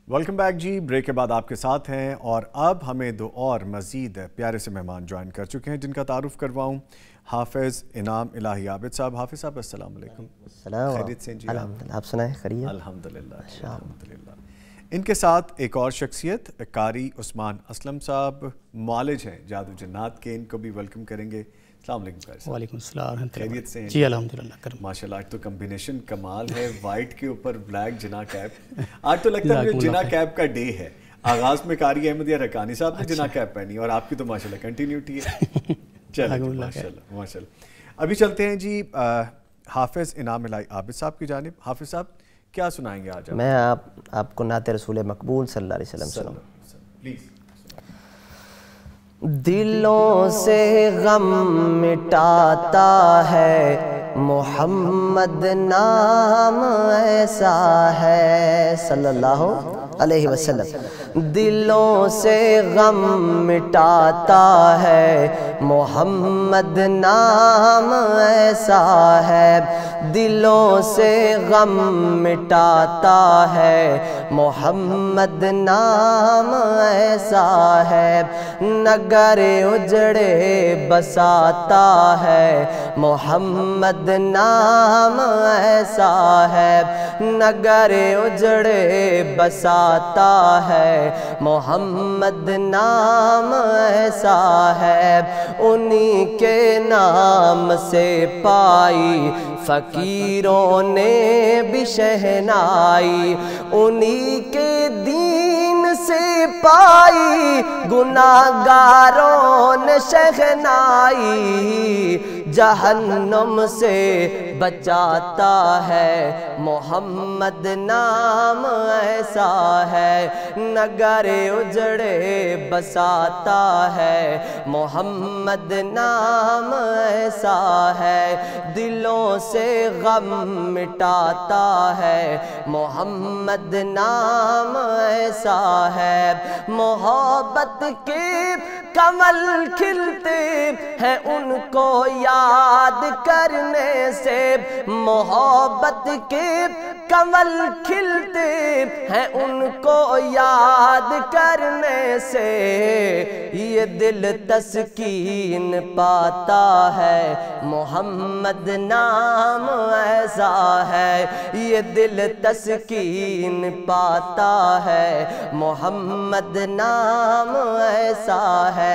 Welcome back جی، break کے بعد آپ کے ساتھ ہیں اور اب ہمیں دو اور مزید پیارے سے مہمان جوائن کر چکے ہیں جن کا تعارف کرواؤں۔ حافظ انعام الہی عابد صاحب۔ حافظ صاحب السلام علیکم۔ خیریت سے جی؟ الحمدللہ، آپ سنائیں؟ خیریت؟ الحمدللہ الحمدللہ۔ ان کے ساتھ ایک اور شخصیت قاری عثمان اسلم صاحب، معالج ہیں جادو جنات کے، ان کو بھی ویلکم کریں گے۔ السلام علیکم قاری صاحب۔ وعلیکم السلام۔ خیریت سے ہیں جی الحمدللہ کرم۔ ماشاءاللہ، آج تو کمبینیشن کمال ہے، وائٹ کے اوپر بلیک جناح کیپ۔ آج تو لگتا ہے جناح کیپ کا ڈے ہے۔ آغاز میں قاری احمد رکانی صاحب نے جناح کیپ پہنی اور آپ کی تو ماشاءاللہ کنٹینیوٹی ہے۔ چلیں ماشاءاللہ ماشاءاللہ۔ ابھی چلتے ہیں جی حافظ انعام الہی عابد صاحب کی جانب۔ حافظ صاحب کیا سنائیں گے آج؟ میں آپ کو نعت رسول مقبول صلی اللہ علیہ وسلم سناؤں۔ پلیز۔ دلوں سے غم مٹاتا ہے محمد نام ایسا ہے صلی اللہ علیہ وسلم۔ دلوں سے غم مٹاتا ہے محمد نام ایسا ہے۔ دلوں سے غم مٹاتا ہے محمد نام ایسا ہے۔ نگر اجڑے بساتا ہے محمد نام ایسا ہے۔ نگر اجڑے بساتا ہے محمد نام ایسا ہے۔ انہی کے نام سے پائی فقیروں نے بھی شہنائی، انہی کے دین سے پائی گناہگاروں نے شہنائی۔ جہنم سے بچاتا ہے محمد نام ایسا ہے۔ نگر اجڑے بساتا ہے محمد نام ایسا ہے۔ دلوں سے غم مٹاتا ہے محمد نام ایسا ہے۔ محبت کے کمل کھلتے ہیں ان کو یاد کرنے سے۔ محبت کے کمل کھلتے ہیں ان کو یاد کرنے سے۔ یہ دل تسکین پاتا ہے محمد نام ایسا ہے۔ یہ دل تسکین پاتا ہے محمد نام ایسا ہے۔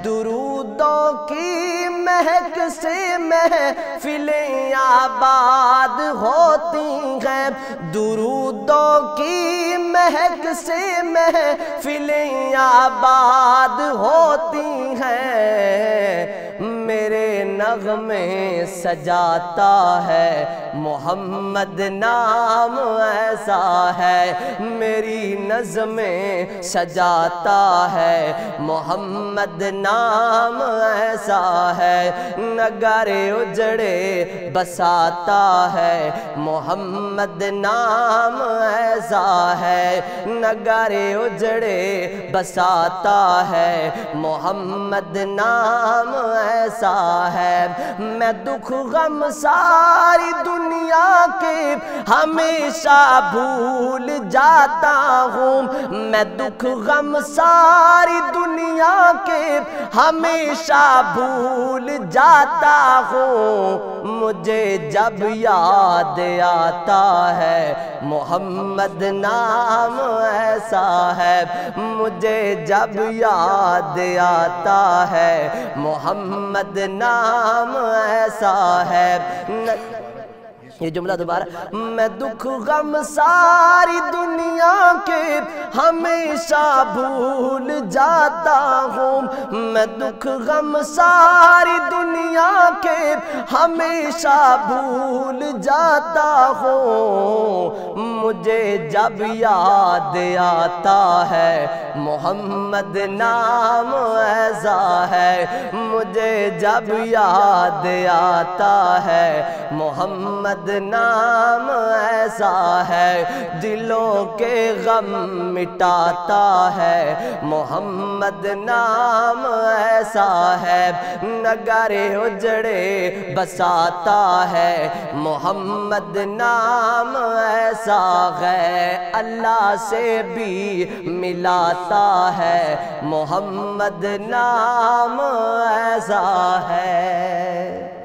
درودوں کی مہک سے محفلیں آباد ہوتی ہیں۔ درودوں کی مہک سے محفلیں آباد ہوتی ہیں۔ میرے نغمے سجاتا ہے محمد نام ایسا ہے۔ میری نظمیں سجاتا ہے محمد نام ایسا ہے۔ نگر اجڑے بساتا ہے محمد نام ایسا ہے۔ نگر اجڑے بساتا ہے محمد نام ایسا ہے۔ میں دکھ غم ساری دنیا کے ہمیشہ بھول جاتا ہوں۔ میں دکھ غم ساری دنیا کے ہمیشہ بھول جاتا ہوں۔ مجھے جب یاد آتا ہے محمد نام ایسا ہے۔ مجھے جب یاد آتا ہے محمد نام ایسا ہے۔ یہ یہ جملہ دوبارہ، میں دکھ غم ساری دنیا کے ہمیشہ بھول جاتا ہوں، میں دکھ غم ساری دنیا کے ہمیشہ بھول جاتا ہوں، مجھے جب یاد آتا ہے محمد نام ایسا ہے، مجھے جب یاد آتا ہے محمد نام ایسا ہے، دلوں کے غم مٹاتا ہے محمد نام ایسا ہے، نگر اجڑے بساتا ہے محمد نام ایسا ہے، اللہ سے بھی ملاتا ہے محمد نام ایسا ہے۔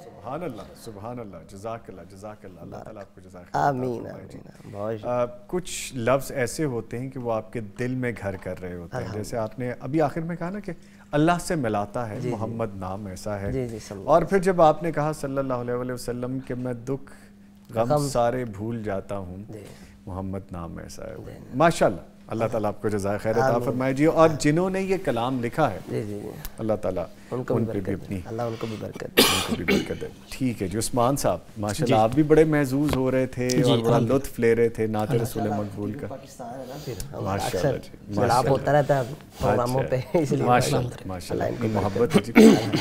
سبحان اللہ، سبحان اللہ، جزاک اللہ، جزاک اللہ، اللہ تعالیٰ آپ کو جزاک آمین آمین۔ کچھ لفظ ایسے ہوتے ہیں کہ وہ آپ کے دل میں گھر کر رہے ہوتے ہیں، جیسے آپ نے ابھی آخر میں کہا نا کہ اللہ سے ملاتا ہے محمد نام ایسا ہے، اور پھر جب آپ نے کہا صلی اللہ علیہ وسلم کہ میں دکھ غم سارے بھول جاتا ہوں، محمد نام ایسا ہے، ماشاءاللہ، اللہ تعالیٰ آپ کو جزائے خیر عطا فرمائے جی۔ اور جنہوں نے یہ کلام لکھا ہے اللہ تعالیٰ ان پہ بھی اپنی اللہ ان کو بھی برکت دے۔ ٹھیک ہے جی، عثمان صاحب ماشاءاللہ آپ بھی بڑے محظوظ ہو رہے تھے اور بڑا لطف لے رہے تھے نعت رسول مقبول کا، ماشاءاللہ جی، آپ ہوتا رہتا ہے پروگراموں پہ، اس لیے ماشاءاللہ ان کی محبت ہے جی۔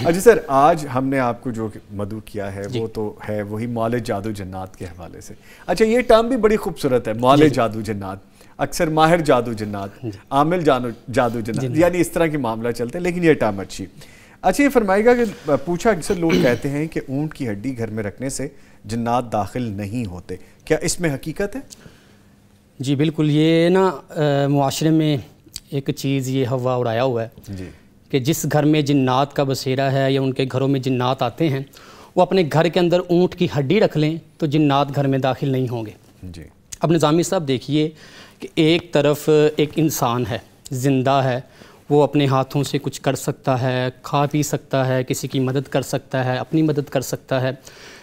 اچھا سر، آج ہم نے آپ کو جو مدعو کیا ہے وہ تو ہے وہی مال جادو جنات کے حوالے سے۔ اچھا یہ ٹرم بھی بڑی خوبصورت ہے، مال جادو جنات، اکثر ماہر جادو جنات، عامل جادو جنات، یعنی اس طرح کے معاملہ چلتے ہیں، لیکن یہ ٹرم اچھی۔ اچھا یہ فرمائے گا کہ پوچھا اکثر لوگ کہتے ہیں کہ اونٹ کی ہڈی گھر میں رکھنے سے جنات داخل نہیں ہوتے، کیا اس میں حقیقت ہے؟ جی بالکل، یہ نا معاشرے میں ایک چیز یہ ہوا اڑایا ہوا ہے جی کہ جس گھر میں جنات کا بسیرا ہے یا ان کے گھروں میں جنات آتے ہیں، وہ اپنے گھر کے اندر اونٹ کی ہڈی رکھ لیں تو جنات گھر میں داخل نہیں ہوں گے۔ جی اب نظامی صاحب دیکھیے کہ ایک طرف ایک انسان ہے، زندہ ہے، وہ اپنے ہاتھوں سے کچھ کر سکتا ہے، کھا پی سکتا ہے، کسی کی مدد کر سکتا ہے، اپنی مدد کر سکتا ہے،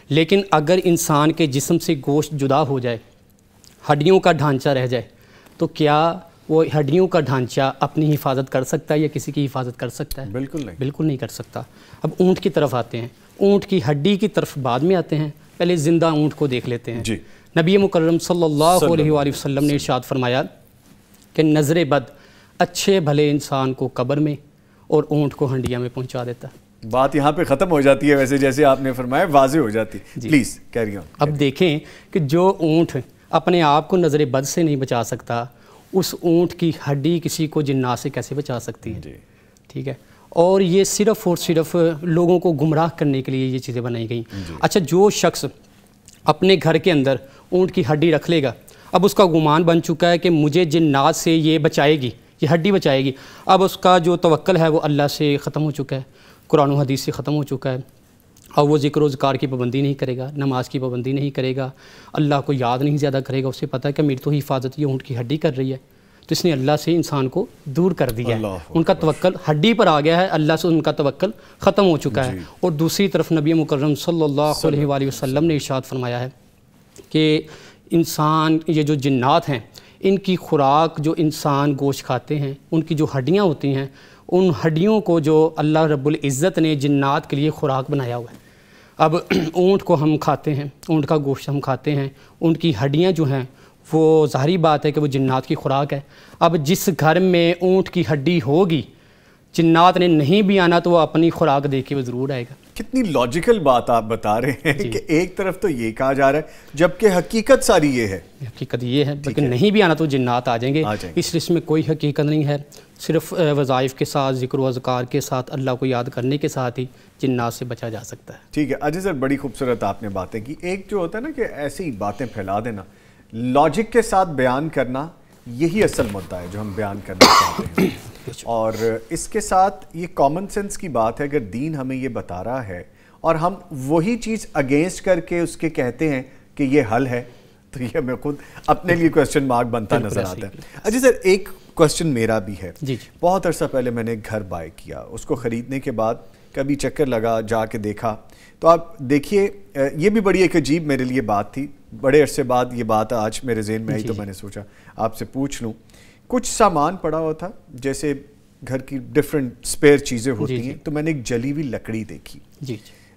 لیکن اگر انسان کے جسم سے گوشت جدا ہو جائے، ہڈیوں کا ڈھانچہ رہ جائے، تو کیا وہ ہڈیوں کا ڈھانچہ اپنی حفاظت کر سکتا ہے یا کسی کی حفاظت کر سکتا ہے؟ بالکل نہیں، بالکل نہیں کر سکتا۔ اب اونٹ کی طرف آتے ہیں، اونٹ کی ہڈی کی طرف بعد میں آتے ہیں، پہلے زندہ اونٹ کو دیکھ لیتے ہیں۔ جی نبی مکرم صلی اللہ علیہ وآلہ وسلم نے ارشاد فرمایا کہ نظر بد اچھے بھلے انسان کو قبر میں اور اونٹ کو ہنڈیا میں پہنچا دیتا ہے۔ بات یہاں پہ ختم ہو جاتی ہے، ویسے جیسے آپ نے فرمایا واضح ہو جاتی، پلیز کیری آن۔ اب دیکھیں کہ جو اونٹ اپنے آپ کو نظر بد سے نہیں بچا سکتا، اس اونٹ کی ہڈی کسی کو جنات سے کیسے بچا سکتی ہے؟ ٹھیک ہے، اور یہ صرف اور صرف لوگوں کو گمراہ کرنے کے لیے یہ چیزیں بنائی گئیں۔ اچھا جو شخص اپنے گھر کے اندر اونٹ کی ہڈی رکھ لے گا، اب اس کا گمان بن چکا ہے کہ مجھے جنات سے یہ بچائے گی، یہ ہڈی بچائے گی، اب اس کا جو توکل ہے وہ اللہ سے ختم ہو چکا ہے، قرآن و حدیث سے ختم ہو چکا ہے، اور وہ ذکر و اذکار کی پابندی نہیں کرے گا، نماز کی پابندی نہیں کرے گا، اللہ کو یاد نہیں زیادہ کرے گا، اسے پتہ ہے کہ میری تو حفاظت یہ اونٹ کی ہڈی کر رہی ہے، تو اس نے اللہ سے انسان کو دور کر دیا ہے، ان کا توکل ہڈی پر آ گیا ہے، اللہ سے ان کا توکل ختم ہو چکا ہے۔ اور دوسری طرف نبی مکرم صلی اللہ علیہ وآلہ وسلم نے ارشاد فرمایا ہے کہ انسان یہ جو جنات ہیں ان کی خوراک، جو انسان گوشت کھاتے ہیں، ان کی جو ہڈیاں ہوتی ہیں، ان ہڈیوں کو جو اللہ رب العزت نے جنات کے لیے خوراک بنایا ہوا ہے۔ اب اونٹ کو ہم کھاتے ہیں، اونٹ کا گوشت ہم کھاتے ہیں، ان کی ہڈیاں جو ہیں وہ ظاہری بات ہے کہ وہ جنات کی خوراک ہے۔ اب جس گھر میں اونٹ کی ہڈی ہوگی، جنات نے نہیں بھی آنا تو وہ اپنی خوراک دے کے وہ ضرور آئے گا۔ کتنی لاجیکل بات آپ بتا رہے ہیں کہ ایک طرف تو یہ کہا جا رہا ہے جبکہ حقیقت ساری یہ ہے، حقیقت یہ ہے، لیکن نہیں بھی آنا تو جنات آ جائیں گے، اس لسٹ میں کوئی حقیقت نہیں ہے، صرف وظائف کے ساتھ، ذکر و اذکار کے ساتھ، اللہ کو یاد کرنے کے ساتھ ہی جنات سے بچا جا سکتا ہے۔ ٹھیک ہے اجے سر، بڑی خوبصورت آپ نے باتیں کی۔ ایک جو ہوتا ہے نا کہ ایسی باتیں پھیلا دینا، لاجک کے ساتھ بیان کرنا، یہی اصل مدعا ہے جو ہم بیان کرنا چاہتے ہیں، اور اس کے ساتھ یہ کامن سینس کی بات ہے، اگر دین ہمیں یہ بتا رہا ہے اور ہم وہی چیز اگینسٹ کر کے اس کے کہتے ہیں کہ یہ حل ہے، تو یہ ہمیں خود اپنے لیے کوسچن مارک بنتا نظر آتا ہے۔ اچھا سر، ایک کوسچن میرا بھی ہے، بہت عرصہ پہلے میں نے ایک گھر بائی کیا، اس کو خریدنے کے بعد کبھی چکر لگا جا کے دیکھا. تو آپ دیکھیے یہ بھی بڑی ایک عجیب میرے لیے بات تھی, بڑے عرصے بعد یہ بات آج میرے ذہن میں آئی, تو میں نے سوچا آپ سے پوچھ لوں. کچھ سامان پڑا ہوا تھا, جیسے گھر کی ڈفرینٹ اسپیئر چیزیں ہوتی ہیں, تو میں نے ایک جلی ہوئی لکڑی دیکھی.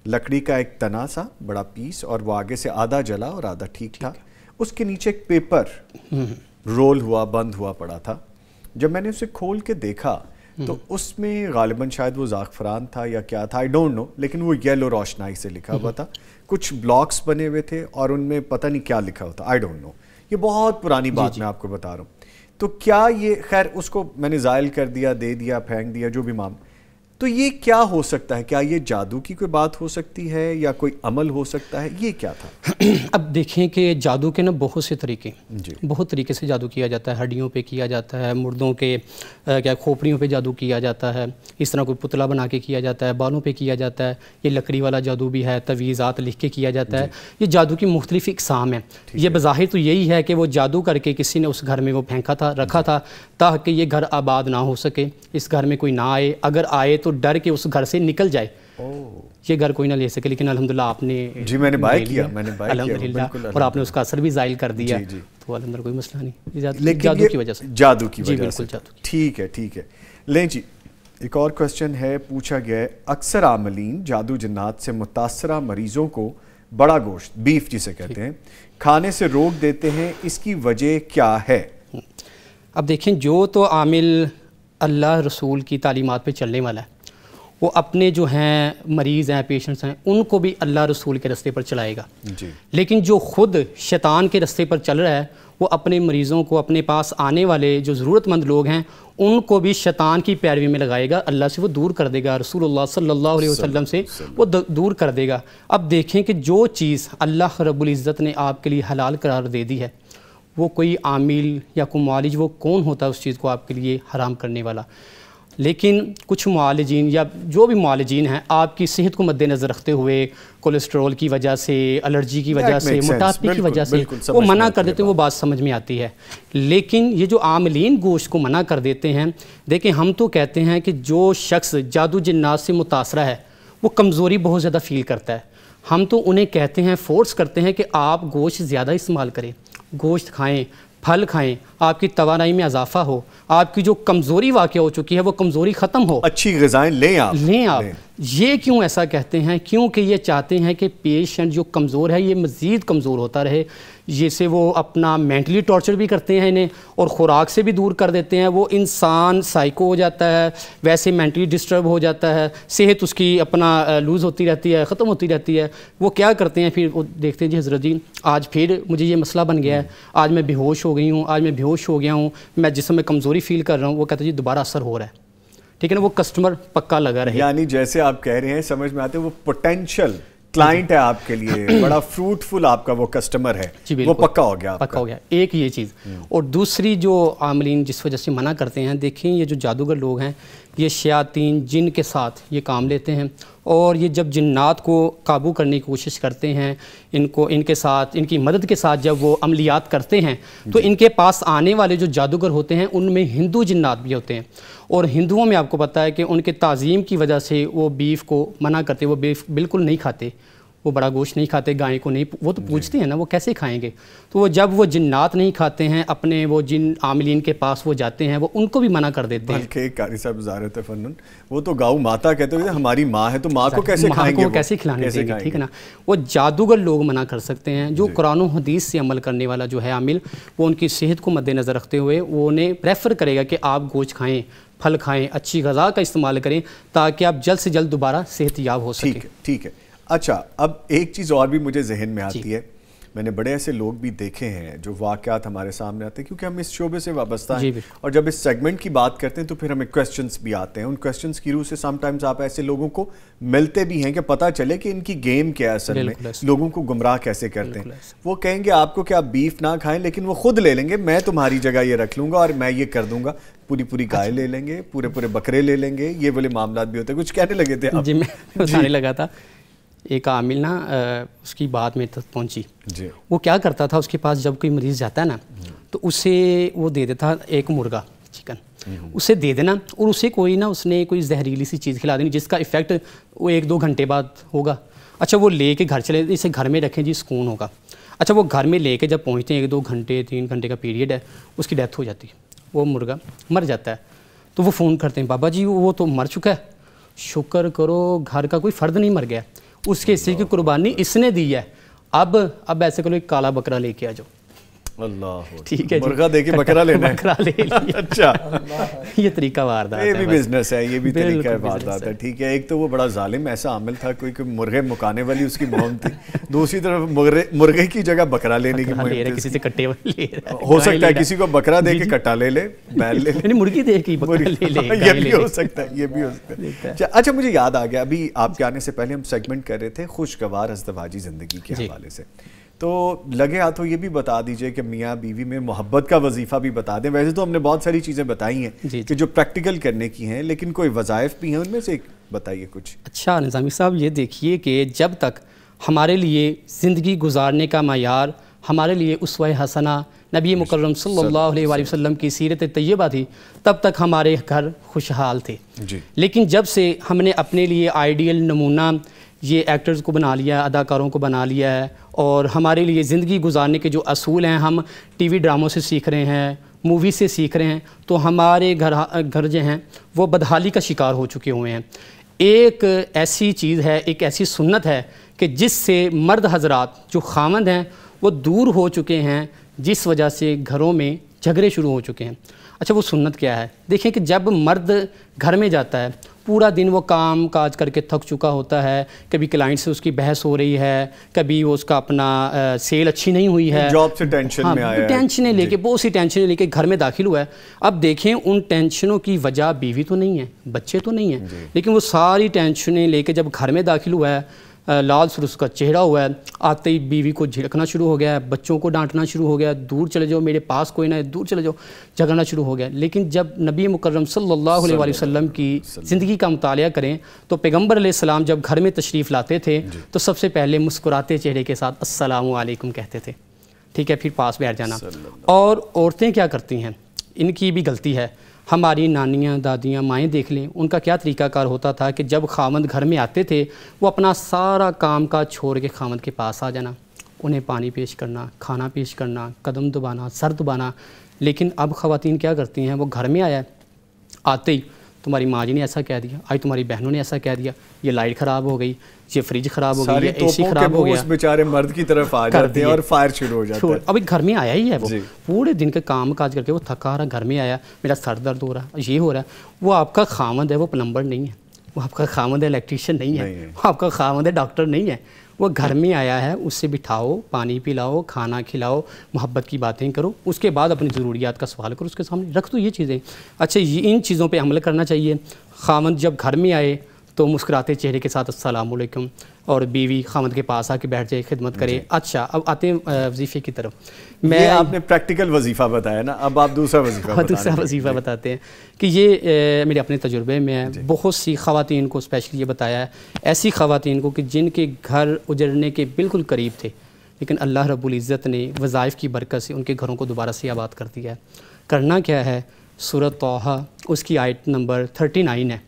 لکڑی کا ایک تنا سا بڑا پیس, اور وہ آگے سے آدھا جلا اور آدھا ٹھیک تھا. اس کے نیچے ایک پیپر رول ہوا بند ہوا پڑا تھا. جب میں نے اسے کھول کے دیکھا تو اس میں غالباً شاید وہ زعفران تھا یا کیا تھا, آئی ڈونٹ نو, لیکن وہ یلو روشنائی سے لکھا ہوا تھا. کچھ بلاکس بنے ہوئے تھے اور ان میں پتہ نہیں کیا لکھا ہوتا, آئی ڈونٹ نو. یہ بہت پرانی بات میں آپ کو بتا رہا ہوں. تو کیا یہ, خیر اس کو میں نے زائل کر دیا, دے دیا, پھینک دیا, جو بھی تو یہ کیا ہو سکتا ہے؟ کیا یہ جادو کی کوئی بات ہو سکتی ہے یا کوئی عمل ہو سکتا ہے؟ یہ کیا تھا؟ اب دیکھیں کہ جادو کے نا بہت سے طریقے, بہت طریقے سے جادو کیا جاتا ہے. ہڈیوں پہ کیا جاتا ہے, مردوں کے کیا کھوپڑیوں پہ جادو کیا جاتا ہے, اس طرح کوئی پتلا بنا کے کیا جاتا ہے, بالوں پہ کیا جاتا ہے, یہ لکڑی والا جادو بھی ہے, تعویذات لکھ کے کیا جاتا ہے. یہ جادو کی مختلف اقسام ہیں. یہ بظاہر تو یہی ہے کہ وہ جادو کر کے کسی نے اس گھر میں وہ پھینکا تھا, رکھا تھا, تاکہ یہ گھر آباد نہ ہو سکے, اس گھر میں کوئی نہ آئے, اگر آئے تو ڈر کے اس گھر سے نکل جائے, یہ گھر کوئی نہ لے سکے. لیکن الحمدللہ آپ نے میں نے بائی کیا, الحمدللہ, اور آپ نے اس کا اثر بھی زائل کر دیا, تو الحمدللہ کوئی مسئلہ نہیں. جادو کی وجہ سے, جادو کی وجہ سے. ٹھیک ہے, ٹھیک ہے. لیں جی, ایک اور کوسچن ہے, پوچھا گیا ہے, اکثر عاملین جادو جنات سے متاثرہ مریضوں کو بڑا گوشت, بیف جسے کہتے ہیں, کھانے سے روک دیتے ہیں, اس کی وجہ کیا ہے؟ اب دیکھیں, جو تو عامل اللہ رسول کی تعلیمات پہ چلنے والا ہے, وہ اپنے جو ہیں مریض ہیں, پیشنٹس ہیں, ان کو بھی اللہ رسول کے رستے پر چلائے گا. لیکن جو خود شیطان کے رستے پر چل رہا ہے, وہ اپنے مریضوں کو, اپنے پاس آنے والے جو ضرورت مند لوگ ہیں, ان کو بھی شیطان کی پیروی میں لگائے گا. اللہ سے وہ دور کر دے گا, رسول اللہ صلی اللہ علیہ وسلم سے وہ دور کر دے گا. اب دیکھیں کہ جو چیز اللہ رب العزت نے آپ کے لیے حلال قرار دے دی ہے, وہ کوئی عامل یا کوئی معالج, وہ کون ہوتا ہے اس چیز کو آپ کے لیے حرام کرنے والا؟ لیکن کچھ معالجین یا جو بھی معالجین ہیں, آپ کی صحت کو مد نظر رکھتے ہوئے, کولیسٹرول کی وجہ سے, الرجی کی وجہ سے, موٹاپے کی وجہ سے وہ منع کر دیتے ہیں, وہ بات سمجھ میں آتی ہے. لیکن یہ جو عاملین گوشت کو منع کر دیتے ہیں, دیکھیں ہم تو کہتے ہیں کہ جو شخص جادو جنات سے متاثرہ ہے, وہ کمزوری بہت زیادہ فیل کرتا ہے. ہم تو انہیں کہتے ہیں, فورس کرتے ہیں کہ آپ گوشت زیادہ استعمال کریں, گوشت کھائیں, پھل کھائیں, آپ کی توانائی میں اضافہ ہو, آپ کی جو کمزوری واقع ہو چکی ہے وہ کمزوری ختم ہو, اچھی غذائیں لیں آپ. یہ کیوں ایسا کہتے ہیں؟ کیونکہ یہ چاہتے ہیں کہ پیشنٹ جو کمزور ہے یہ مزید کمزور ہوتا رہے. جیسے وہ اپنا مینٹلی ٹارچر بھی کرتے ہیں انہیں, اور خوراک سے بھی دور کر دیتے ہیں. وہ انسان سائیکو ہو جاتا ہے, ویسے مینٹلی ڈسٹرب ہو جاتا ہے, صحت اس کی اپنا لوز ہوتی رہتی ہے, ختم ہوتی رہتی ہے. وہ کیا کرتے ہیں پھر, وہ دیکھتے ہیں جی حضرت جی آج پھر مجھے یہ مسئلہ بن گیا ہے, آج میں بے ہوش ہو گئی ہوں, آج میں بے ہوش ہو گیا ہوں, میں جسم میں کمزوری فیل کر رہا ہوں. وہ کہتے ہیں جی دوبارہ اثر ہو رہا ہے, ٹھیک ہے نا, وہ کسٹمر پکا لگا رہے. یعنی جیسے آپ کہہ رہے ہیں, سمجھ میں آتے ہیں, وہ پوٹینشل کلائنٹ ہے آپ کے لیے, بڑا فروٹفل آپ کا وہ کسٹمر ہے, وہ پکا ہو گیا, پکا ہو گیا. ایک یہ چیز. اور دوسری جو عاملین جس وجہ سے منع کرتے ہیں, دیکھیں یہ جو جادوگر لوگ ہیں, یہ شیاطین جن کے ساتھ یہ کام لیتے ہیں, اور یہ جب جنات کو قابو کرنے کی کوشش کرتے ہیں, ان کے ساتھ, ان کی مدد کے ساتھ جب وہ عملیات کرتے ہیں, تو ان کے پاس آنے والے جو جادوگر ہوتے ہیں ان میں ہندو جنات بھی ہوتے ہیں. اور ہندوؤں میں آپ کو پتہ ہے کہ ان کے تعظیم کی وجہ سے وہ بیف کو منع کرتے, وہ بیف بالکل نہیں کھاتے, وہ بڑا گوشت نہیں کھاتے, گائے کو نہیں, وہ تو پوچھتے ہیں نا وہ کیسے کھائیں گے. تو وہ جب وہ جنات نہیں کھاتے ہیں, اپنے وہ جن عاملین کے پاس وہ جاتے ہیں, وہ ان کو بھی منع کر دیتے ہیں. بلکہ قاری صاحب وزارت فنون, وہ تو گاؤں ماتا کہتے ہیں ہماری ماں ہے, تو ماں کو کیسے کھائیں گے, وہ کیسے کھلانے دیں گے, ٹھیک ہے نا. وہ جادوگر لوگ منع کر سکتے ہیں. جو قرآن و حدیث سے عمل کرنے والا جو ہے عامل, وہ ان کی صحت کو مد نظر رکھتے ہوئے وہ انہیں پریفر کرے گا کہ آپ گوشت کھائیں, پھل کھائیں, اچھی غذا کا استعمال کریں, تاکہ آپ جلد سے جلد دوبارہ صحت یاب ہو سکیں. ٹھیک ہے. اچھا, اب ایک چیز اور بھی مجھے ذہن میں آتی ہے, میں نے بڑے ایسے لوگ بھی دیکھے ہیں جو واقعات ہمارے سامنے آتے ہیں, کیونکہ ہم اس شعبے سے وابستہ ہیں, اور جب اس سیگمنٹ کی بات کرتے ہیں تو پھر ہمیں کویسچنز بھی آتے ہیں. ان کویسچنز کی روح سے سم ٹائمز آپ ایسے لوگوں کو ملتے بھی ہیں کہ پتہ چلے کہ ان کی گیم کیا ہے, اصل میں لوگوں کو گمراہ کیسے کرتے ہیں. وہ کہیں گے آپ کو کہ آپ بیف نہ کھائیں, لیکن وہ خود لے لیں گے, میں تمہاری جگہ یہ رکھ لوں گا اور میں یہ کر دوں گا, پوری گائے لے لیں گے, پورے بکرے لے لیں گے. یہ والے معاملات بھی ہوتے ہیں. کچھ کہنے لگے تھے آپ؟ جی میں بتانے لگا تھا. ایک عامل نا اس کی بات میں پہنچی, وہ کیا کرتا تھا, اس کے پاس جب کوئی مریض جاتا ہے نا, تو اسے وہ دے دیتا ایک مرغا چکن, اسے دے دینا اور اسے کوئی نا اس نے کوئی زہریلی سی چیز کھلا دینی جس کا ایفیکٹ وہ 1-2 گھنٹے بعد ہوگا. اچھا وہ لے کے گھر چلے, اسے گھر میں رکھیں جی سکون ہوگا. اچھا وہ گھر میں لے کے جب پہنچتے ہیں 1-2 گھنٹے 3 گھنٹے کا پیریڈ ہے, اس کی ڈیتھ ہو جاتی ہے, وہ مرغا مر جاتا ہے. تو وہ فون کرتے ہیں بابا جی وہ تو مر چکا ہے, شکر کرو گھر کا کوئی فرد نہیں مر گیا, اس کے حصے کی قربانی اس نے دی ہے, اب ایسے کرو ایک کالا بکرا لے کے آ جاؤ. اللہ ٹھیک ہے, مرغا دے کے بکرا لینا ہے, بکرا لے لیا. اچھا یہ طریقہ واردات ہے, یہ بھی بزنس ہے, یہ بھی طریقہ واردات ہے. ٹھیک ہے, ایک تو وہ بڑا ظالم ایسا عامل تھا, کوئی مرغے مکانے والی اس کی مہم تھی, دوسری طرف مرغے کی جگہ بکرا لینے کی مہم تھی. کسی سے کٹے لے, ہو سکتا ہے کسی کو بکرا دے کے کٹا لے لے, بیل لے لے, مرغی دے کے بکرا لے لے, یہ بھی ہو سکتا ہے, یہ بھی ہو سکتا ہے. اچھا مجھے یاد آ گیا, ابھی آپ کے آنے سے پہلے ہم سیگمنٹ کر رہے تھے خوشگوار ازدواجی زندگی کے حوالے سے, تو لگے ہاتھوں یہ بھی بتا دیجئے کہ میاں بیوی میں محبت کا وظیفہ بھی بتا دیں. ویسے تو ہم نے بہت ساری چیزیں بتائی ہیں کہ جو پریکٹیکل کرنے کی ہیں, لیکن کوئی وظائف بھی ہیں, ان میں سے ایک بتائیے کچھ. اچھا نظامی صاحب یہ دیکھیے کہ جب تک ہمارے لیے زندگی گزارنے کا معیار, ہمارے لیے اسوہ حسنہ نبی مکرم صلی اللہ علیہ وآلہ وسلم کی سیرت طیبہ تھی, تب تک ہمارے گھر خوشحال تھے. لیکن جب سے ہم نے اپنے لیے آئیڈیل نمونہ یہ ایکٹرز کو بنا لیا ہے, اداکاروں کو بنا لیا ہے, اور ہمارے لیے زندگی گزارنے کے جو اصول ہیں ہم ٹی وی ڈراموں سے سیکھ رہے ہیں, مووی سے سیکھ رہے ہیں, تو ہمارے گھر جو ہیں وہ بدحالی کا شکار ہو چکے ہوئے ہیں. ایک ایسی چیز ہے, ایک ایسی سنت ہے کہ جس سے مرد حضرات جو خامند ہیں وہ دور ہو چکے ہیں, جس وجہ سے گھروں میں جھگڑے شروع ہو چکے ہیں. اچھا وہ سنت کیا ہے؟ دیکھیں کہ جب مرد گھر میں جاتا ہے, پورا دن وہ کام کاج کر کے تھک چکا ہوتا ہے, کبھی کلائنٹ سے اس کی بحث ہو رہی ہے, کبھی وہ اس کا اپنا سیل اچھی نہیں ہوئی ہے, جاب سے ٹینشن میں آیا ہے, ٹینشنیں لے کے بہت سی ٹینشنیں لے کے گھر میں داخل ہوا ہے. اب دیکھیں ان ٹینشنوں کی وجہ بیوی تو نہیں ہے, بچے تو نہیں ہیں, لیکن وہ ساری ٹینشنیں لے کے جب گھر میں داخل ہوا ہے, لال سرخ کا چہرہ ہوا ہے, آتے ہی بیوی کو جھڑکنا شروع ہو گیا ہے, بچوں کو ڈانٹنا شروع ہو گیا, دور چلے جاؤ میرے پاس کوئی نہ ہے, دور چلے جاؤ, جھگڑنا شروع ہو گیا. لیکن جب نبی مکرم صلی اللہ علیہ وآلہ وسلم کی زندگی کا مطالعہ کریں تو پیغمبر علیہ السلام جب گھر میں تشریف لاتے تھے تو سب سے پہلے مسکراتے چہرے کے ساتھ السلام علیکم کہتے تھے. ٹھیک ہے, پھر پاس بیٹھ جانا. اور عورتیں کیا کرتی ہیں, ان کی بھی غلطی ہے. ہماری نانیاں دادیاں مائیں دیکھ لیں, ان کا کیا طریقہ کار ہوتا تھا کہ جب خامند گھر میں آتے تھے وہ اپنا سارا کام کا چھوڑ کے خامند کے پاس آ جانا, انہیں پانی پیش کرنا, کھانا پیش کرنا, قدم دبانا, سر دبانا. لیکن اب خواتین کیا کرتی ہیں, وہ گھر میں آیا آتے ہی تمہاری ماں جی نے ایسا کہہ دیا, آج تمہاری بہنوں نے ایسا کہہ دیا, یہ لائٹ خراب ہو گئی, یہ فریج خراب ہو گئی, یہ اے سی خراب ہو گیا, اس بیچارے مرد کی طرف آ جاتے ہیں اور فائر شروع ہو جاتا ہے. ابھی گھر میں آیا ہی ہے, وہ پورے دن کے کام کاج کر کے وہ تھکا رہا, گھر میں آیا, میرا سر درد ہو رہا, یہ ہو رہا ہے. وہ آپ کا خامند ہے, وہ پلمبر نہیں ہے, وہ آپ کا خامند ہے الیکٹریشین نہیں ہے, وہ آپ کا خامند ہے ڈاکٹر نہیں ہے. وہ گھر میں آیا ہے, اس سے بٹھاؤ, پانی پلاؤ, کھانا کھلاؤ, محبت کی باتیں کرو, اس کے بعد اپنی ضروریات کا سوال کرو, اس کے سامنے رکھ دو یہ چیزیں. اچھا ان چیزوں پہ عمل کرنا چاہیے. خامند جب گھر میں آئے تو مسکراتے چہرے کے ساتھ السلام علیکم, اور بیوی خامند کے پاس آ کے بیٹھ جائے, خدمت کرے. اچھا اب آتے ہیں وظیفے کی طرف. میں آپ نے پریکٹیکل وظیفہ بتایا نا, اب آپ دوسرا وظیفہ بتاتے ہیں کہ یہ میرے اپنے تجربے میں ہے. بہت سی خواتین کو اسپیشلی یہ بتایا ہے, ایسی خواتین کو کہ جن کے گھر اجڑنے کے بالکل قریب تھے, لیکن اللہ رب العزت نے وظائف کی برکت سے ان کے گھروں کو دوبارہ سے آباد کر دیا ہے. کرنا کیا ہے, سورۃ طٰہٰ اس کی آیت نمبر 39 ہے,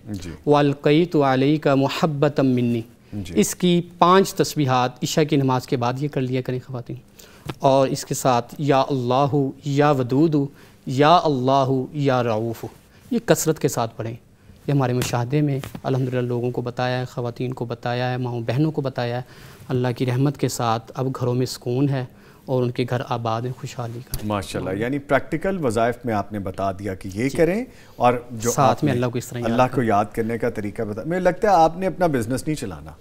وَأَلْقَيْتُ عَلَيْكَ مُحَبَّةً مِّنِّي. اس کی 5 تسبیحات عشاء کی نماز کے بعد یہ کر لیا کریں خواتین, اور اس کے ساتھ یا اللہ یا ودود یا اللہ یا رعوف, یہ کثرت کے ساتھ پڑھیں. یہ ہمارے مشاہدے میں الحمدللہ لوگوں کو بتایا ہے, خواتین کو بتایا ہے, ماؤں بہنوں کو بتایا ہے. اللہ کی رحمت کے ساتھ اب گھروں میں سکون ہے اور ان کے گھر آباد ہیں, خوشحالی کا. ماشاءاللہ, یعنی پریکٹیکل وظائف میں آپ نے بتا دیا کہ یہ کریں, اور جو ساتھ میں اللہ کو اس طرح اللہ کو یاد کرنے کا طریقہ بتا. مجھے لگتا ہے آپ نے اپنا بزنس نہیں چلانا,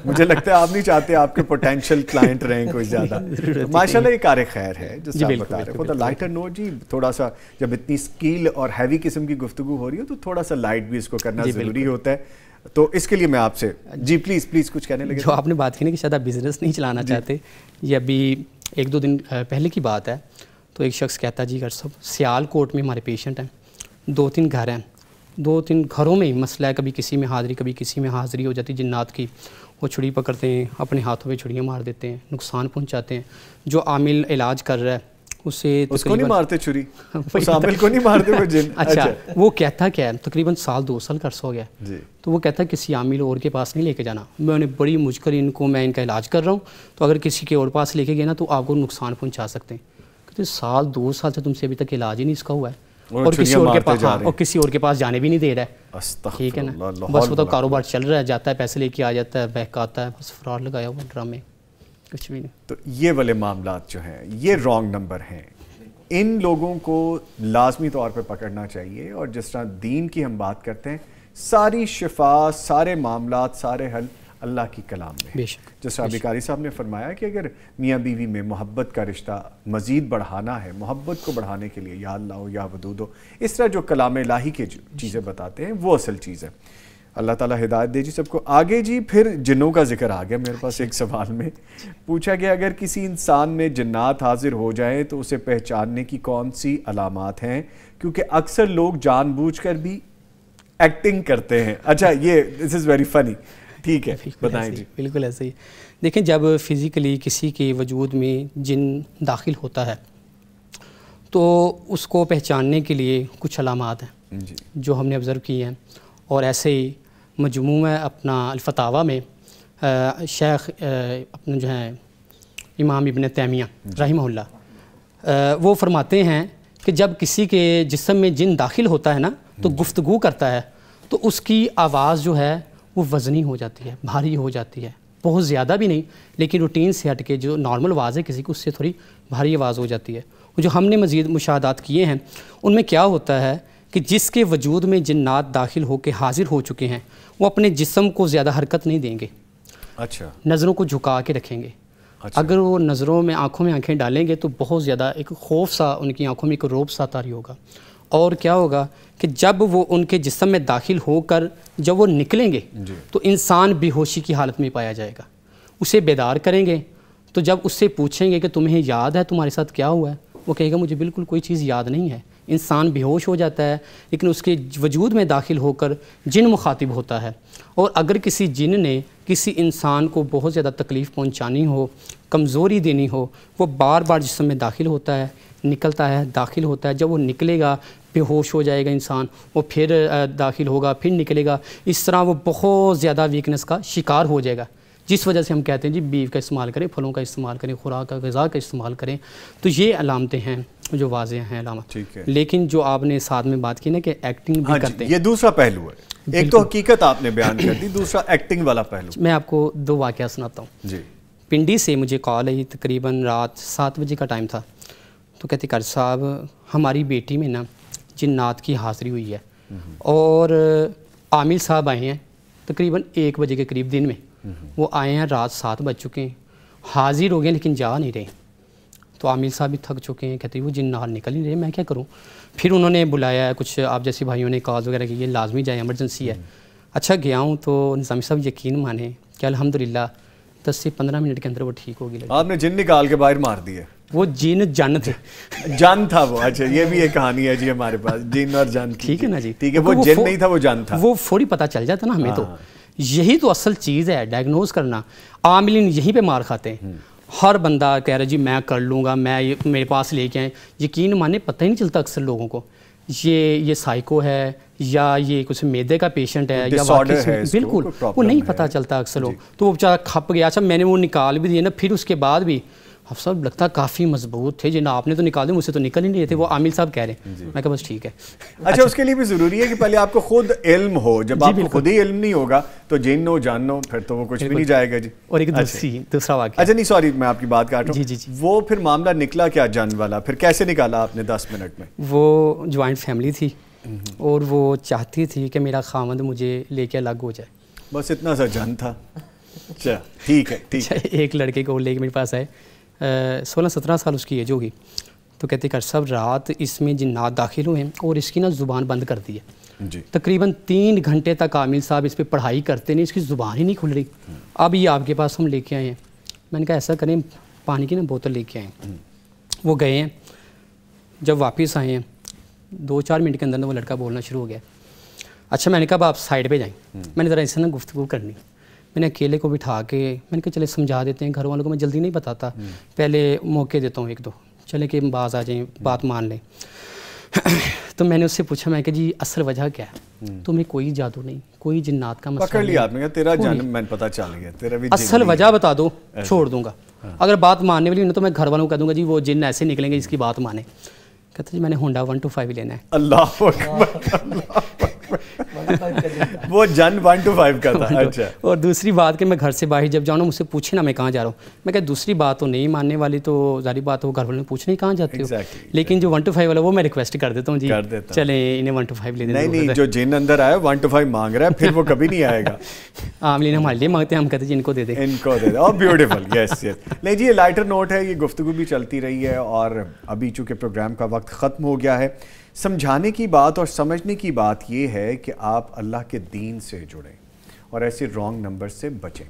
مجھے لگتا ہے آپ نہیں چاہتے آپ کے پوٹینشیل کلائنٹ رہیں کوئی زیادہ. ماشاءاللہ یہ کار خیر ہے جس سے آپ بتا رہے ہیں. خود لائٹر نوٹ جی, تھوڑا سا جب اتنی اسکیل اور ہیوی قسم کی گفتگو ہو رہی ہے تو تھوڑا سا لائٹ بھی اس کو کرنا ضروری ہوتا ہے. تو اس کے لیے میں آپ سے جی پلیز کچھ کہنے لگے. جو آپ نے بات کی نا کہ شاید آپ بزنس نہیں چلانا چاہتے, یہ ابھی 1-2 دن پہلے کی بات ہے. تو ایک شخص کہتا جی ڈاکٹر صاحب سیال کوٹ میں ہمارے پیشنٹ ہیں, 2-3 گھر ہیں, 2-3 گھروں میں ہی مسئلہ ہے, کبھی کسی میں حاضری کبھی کسی میں حاضری ہو جاتی جنات کی. وہ چھڑی پکڑتے ہیں, اپنے ہاتھوں پہ چھڑیاں مار دیتے ہیں, نقصان پہنچاتے ہیں. جو عامل علاج کر رہا ہے اسے اس کو نہیں مارتے چھری، اس عامل کو نہیں مارتے وہ جن؟ اچھا وہ کہتا کیا ہے تقریباً 1-2 سال کا عرصہ ہو گیا جی، تو وہ کہتا ہے کسی عامل اور کے پاس نہیں لے کے جانا، میں نے بڑی مجھ کر ان کو میں ان کا علاج کر رہا ہوں، تو اگر کسی کے اور پاس لے کے گئے نا تو آپ کو نقصان پہنچا سکتے ہیں. کہتے 1-2 سال سے تم سے ابھی تک علاج ہی نہیں اس کا ہوا ہے اور کسی اور کے پاس جانے بھی نہیں دے رہا ہے. ٹھیک ہے نا، بس وہ تو کاروبار چل رہا ہے، جاتا ہے پیسے لے کے آ جاتا ہے، بہکاتا ہے، بس فراڈ لگایا ہوا ڈرامے، کچھ بھی نہیں. تو یہ والے معاملات جو ہیں یہ رانگ نمبر ہیں، ان لوگوں کو لازمی طور پہ پکڑنا چاہیے. اور جس طرح دین کی ہم بات کرتے ہیں، ساری شفا، سارے معاملات، سارے حل اللہ کی کلام میں. جس طرح ابھی قاری صاحب نے فرمایا کہ اگر میاں بیوی میں محبت کا رشتہ مزید بڑھانا ہے، محبت کو بڑھانے کے لیے یا اللہ ہو یا ودود ہو، اس طرح جو کلام الہی کے چیزیں بتاتے ہیں وہ اصل چیز ہے. اللہ تعالیٰ ہدایت دے جی سب کو. آگے جی پھر جنوں کا ذکر آ گیا میرے پاس. ایک سوال میں پوچھا گیا اگر کسی انسان میں جنات حاضر ہو جائیں تو اسے پہچاننے کی کون سی علامات ہیں، کیونکہ اکثر لوگ جان بوجھ کر بھی ایکٹنگ کرتے ہیں. اچھا یہ دس از ویری فنی. ٹھیک ہے بتائیں جی. بالکل ایسے ہی. دیکھیں جب فزیکلی کسی کے وجود میں جن داخل ہوتا ہے تو اس کو پہچاننے کے لیے کچھ علامات ہیں جو ہم نے آبزرو کی ہیں. اور ایسے ہی مجموعہ اپنا الفتاویٰ میں شیخ اپنا جو ہیں امام ابن تیمیہ رحمہ اللہ وہ فرماتے ہیں کہ جب کسی کے جسم میں جن داخل ہوتا ہے نا تو گفتگو کرتا ہے تو اس کی آواز جو ہے وہ وزنی ہو جاتی ہے، بھاری ہو جاتی ہے، بہت زیادہ بھی نہیں لیکن روٹین سے ہٹ کے جو نارمل آواز ہے کسی کو اس سے تھوڑی بھاری آواز ہو جاتی ہے. جو ہم نے مزید مشاہدات کیے ہیں ان میں کیا ہوتا ہے کہ جس کے وجود میں جنات داخل ہو کے حاضر ہو چکے ہیں وہ اپنے جسم کو زیادہ حرکت نہیں دیں گے. اچھا. نظروں کو جھکا کے رکھیں گے. اگر وہ نظروں میں آنکھوں میں آنکھیں ڈالیں گے تو بہت زیادہ ایک خوف سا ان کی آنکھوں میں ایک روب سا طاری ہوگا. اور کیا ہوگا کہ جب وہ ان کے جسم میں داخل ہو کر جب وہ نکلیں گے تو انسان بے ہوشی کی حالت میں پایا جائے گا. اسے بیدار کریں گے تو جب اس سے پوچھیں گے کہ تمہیں یاد ہے تمہارے ساتھ کیا ہوا ہے، وہ کہے گا مجھے بالکل کوئی چیز یاد نہیں ہے. انسان بے ہوش ہو جاتا ہے لیکن اس کے وجود میں داخل ہو کر جن مخاطب ہوتا ہے. اور اگر کسی جن نے کسی انسان کو بہت زیادہ تکلیف پہنچانی ہو، کمزوری دینی ہو، وہ بار بار جسم میں داخل ہوتا ہے، نکلتا ہے، داخل ہوتا ہے. جب وہ نکلے گا بے ہوش ہو جائے گا انسان، وہ پھر داخل ہوگا، پھر نکلے گا. اس طرح وہ بہت زیادہ ویکنس کا شکار ہو جائے گا، جس وجہ سے ہم کہتے ہیں جی بیف کا استعمال کریں، پھلوں کا استعمال کریں، خوراک کا غذا کا استعمال کریں. تو یہ علامتیں ہیں جو واضح ہیں علامات. لیکن جو آپ نے ساتھ میں بات کی نا کہ ایکٹنگ بھی کرتے ہیں، یہ دوسرا پہلو ہے. ایک تو حقیقت آپ نے بیان کر دی، دوسرا ایکٹنگ والا پہلو. میں آپ کو 2 واقعہ سناتا ہوں. جی. پنڈی سے مجھے کال آئی، تقریباً رات 7 بجے کا ٹائم تھا. تو کہتے قاری صاحب ہماری بیٹی میں نا جنات کی حاضری ہوئی ہے اور عامل صاحب آئے ہیں تقریباً 1 بجے کے قریب دن میں. وہ آئے ہیں، رات 7 بج چکے ہیں، حاضر ہو گئے لیکن جا نہیں رہے. تو عامل صاحب بھی تھک چکے ہیں، کہتے وہ جنات نکل نہیں رہے، میں کیا کروں. پھر انہوں نے بلایا ہے کچھ آپ جیسے بھائیوں نے کال وغیرہ کی، یہ لازمی جائے، ایمرجنسی ہے. اچھا گیا ہوں تو نظامی صاحب یقین مانیں کہ الحمدللہ 10 سے 15 منٹ کے اندر وہ ٹھیک ہوگی. آپ نے جن نکال کے باہر مار دیے؟ وہ جن جن تھے. جان تھا وہ. اچھا یہ بھی ایک کہانی ہے جی ہمارے پاس، جن اور جان. ٹھیک ہے نا جی. ٹھیک ہے، وہ جن نہیں تھا، وہ جان تھا. وہ فوری پتہ چل جاتا نا ہمیں. تو یہی تو اصل چیز ہے، ڈائگنوز کرنا. عاملین یہیں پہ مار کھاتے ہیں. ہر بندہ کہہ رہا جی میں کر لوں گا، میں میرے پاس لے کے آئیں. یقین مانے پتہ ہی نہیں چلتا اکثر لوگوں کو یہ سائیکو ہے یا یہ کچھ میدے کا پیشنٹ ہے یا واقعی بالکل وہ نہیں پتہ چلتا اکثر لوگ. تو وہ بیچارہ کھپ گیا. اچھا میں نے وہ نکال بھی دیے نا، پھر اس کے بعد بھی افسر لگتا کافی مضبوط تھے جناب، آپ نے تو نکال دیا، مجھ سے تو نکل ہی نہیں رہے تھے. وہ عامل صاحب کہہ رہے ہیں. میں کہا بس ٹھیک ہے. اچھا اس کے لیے بھی ضروری ہے کہ پہلے آپ کو خود علم ہو. جب آپ کو خود ہی علم نہیں ہوگا تو جنو جانو پھر تو وہ کچھ بھی نہیں جائے گا جی. اور ایک دوسرا واقعہ. اچھا نہیں سوری میں آپ کی بات کاٹ رہا ہوں. وہ پھر معاملہ نکلا کیا جان والا؟ پھر کیسے نکالا آپ نے 10 منٹ میں؟ وہ جوائنٹ فیملی تھی اور وہ چاہتی تھی کہ میرا خامد مجھے لے کے الگ ہو جائے. بس اتنا سا جان تھا. اچھا ٹھیک ہے. ایک لڑکے کو لے کے میرے پاس آئے، 16-17 سال اس کی ایج ہوگی. تو کہتے کہ صاحب رات اس میں جنات داخل ہوئے ہیں اور اس کی نا زبان بند کر دی ہے. تقریباً 3 گھنٹے تک عامل صاحب اس پہ پڑھائی کرتے نہیں، اس کی زبان ہی نہیں کھل رہی. اب یہ آپ کے پاس ہم لے کے آئے ہیں. میں نے کہا ایسا کریں پانی کی نا بوتل لے کے آئیں. وہ گئے ہیں، جب واپس آئے ہیں 2-4 منٹ کے اندر وہ لڑکا بولنا شروع ہو گیا. اچھا میں نے کہا آپ سائڈ پہ جائیں، میں نے ذرا اس سے نا گفتگو کرنی. میں نے اکیلے کو بٹھا کے میں نے کہا چلے سمجھا دیتے ہیں، گھر والوں کو میں جلدی نہیں بتاتا، پہلے موقع دیتا ہوں 1-2. چلے کہ باز آ جائیں بات مان لیں. تو میں نے اس سے پوچھا میں کہ جی اصل وجہ کیا ہے؟ تمہیں کوئی جادو نہیں, کوئی جنات کا مسئلہ پکڑ لیا آپ نے, تیرا جن میں پتہ چل گیا, تیرا بھی اصل وجہ بتا دو چھوڑ دوں گا. اگر بات ماننے والی نہیں تو میں گھر والوں کو کہہ دوں گا جی وہ جن ایسے نکلیں گے جس کی بات مانے. کہتے جی میں نے ہونڈا 125 لینا ہے. اللہ اکبر, وہ جن 125 کا تھا. اچھا. اور دوسری بات کہ میں گھر سے باہر جب جاؤں نا مجھ سے پوچھے نا میں کہاں جا رہا ہوں, میں کہ دوسری بات تو نہیں ماننے والی تو ظاہری بات ہو گھر والوں نے پوچھنا ہی کہاں جاتے ہو, لیکن جو 125 والا وہ میں ریکویسٹ کر دیتا ہوں جی چلیں انہیں 125 لے دیں. نہیں جو جن اندر آیا 125 مانگ رہا ہے پھر وہ کبھی نہیں آئے گا. عام لینے ہمارے لیے مانگتے ہیں, ہم کہتے ہیں جن کو دے دیں, ان کو دے دیں. اور بیوٹیفل, یس یس. نہیں جی یہ لائٹر نوٹ ہے, یہ گفتگو بھی چلتی رہی ہے اور ابھی چونکہ پروگرام کا وقت ختم ہو گیا ہے. سمجھانے کی بات اور سمجھنے کی بات یہ ہے کہ آپ اللہ کے دین سے جڑیں اور ایسے رانگ نمبر سے بچیں.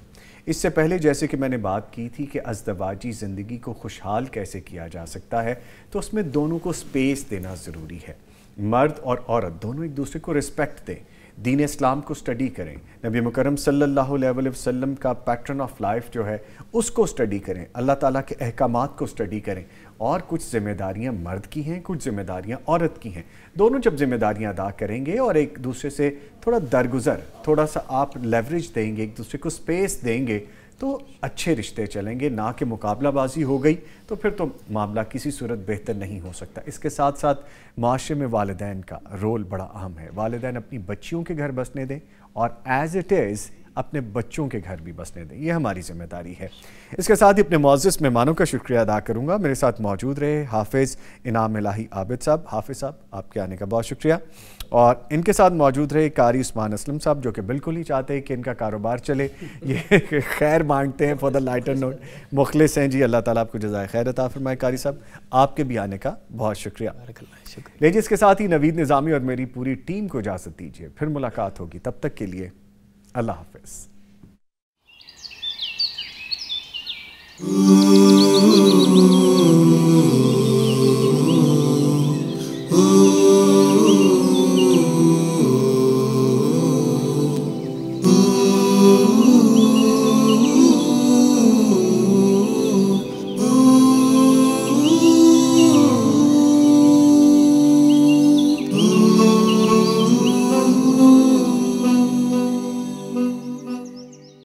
اس سے پہلے جیسے کہ میں نے بات کی تھی کہ ازدواجی زندگی کو خوشحال کیسے کیا جا سکتا ہے, تو اس میں دونوں کو سپیس دینا ضروری ہے. مرد اور عورت دونوں ایک دوسرے کو رسپیکٹ دیں, دین اسلام کو سٹڈی کریں, نبی مکرم صلی اللہ علیہ وسلم کا پیٹرن آف لائف جو ہے اس کو سٹڈی کریں, اللہ تعالیٰ کے احکامات کو سٹڈی کریں. اور کچھ ذمہ داریاں مرد کی ہیں, کچھ ذمہ داریاں عورت کی ہیں. دونوں جب ذمہ داریاں ادا کریں گے اور ایک دوسرے سے تھوڑا درگزر, تھوڑا سا آپ لیوریج دیں گے, ایک دوسرے کو سپیس دیں گے, تو اچھے رشتے چلیں گے. نہ کہ مقابلہ بازی ہو گئی تو پھر تو معاملہ کسی صورت بہتر نہیں ہو سکتا. اس کے ساتھ ساتھ معاشرے میں والدین کا رول بڑا اہم ہے. والدین اپنی بچیوں کے گھر بسنے دیں اور ایز اٹ از اپنے بچوں کے گھر بھی بسنے دیں, یہ ہماری ذمہ داری ہے. اس کے ساتھ ہی اپنے معزز مہمانوں کا شکریہ ادا کروں گا. میرے ساتھ موجود رہے حافظ انعام الہی عابد صاحب. حافظ صاحب آپ کے آنے کا بہت شکریہ. اور ان کے ساتھ موجود رہے قاری عثمان اسلم صاحب, جو کہ بالکل ہی چاہتے ہیں کہ ان کا کاروبار چلے, یہ خیر مانگتے ہیں فار دا لائٹر نوٹ, مخلص ہیں جی. اللہ تعالیٰ آپ کو جزائے خیر عطا فرمائے. قاری صاحب آپ کے بھی آنے کا بہت شکریہ. لیجیے اس کے ساتھ ہی نوید نظامی اور میری پوری ٹیم کو اجازت دیجیے, پھر ملاقات ہوگی. تب تک کے لیے اللہ حافظ.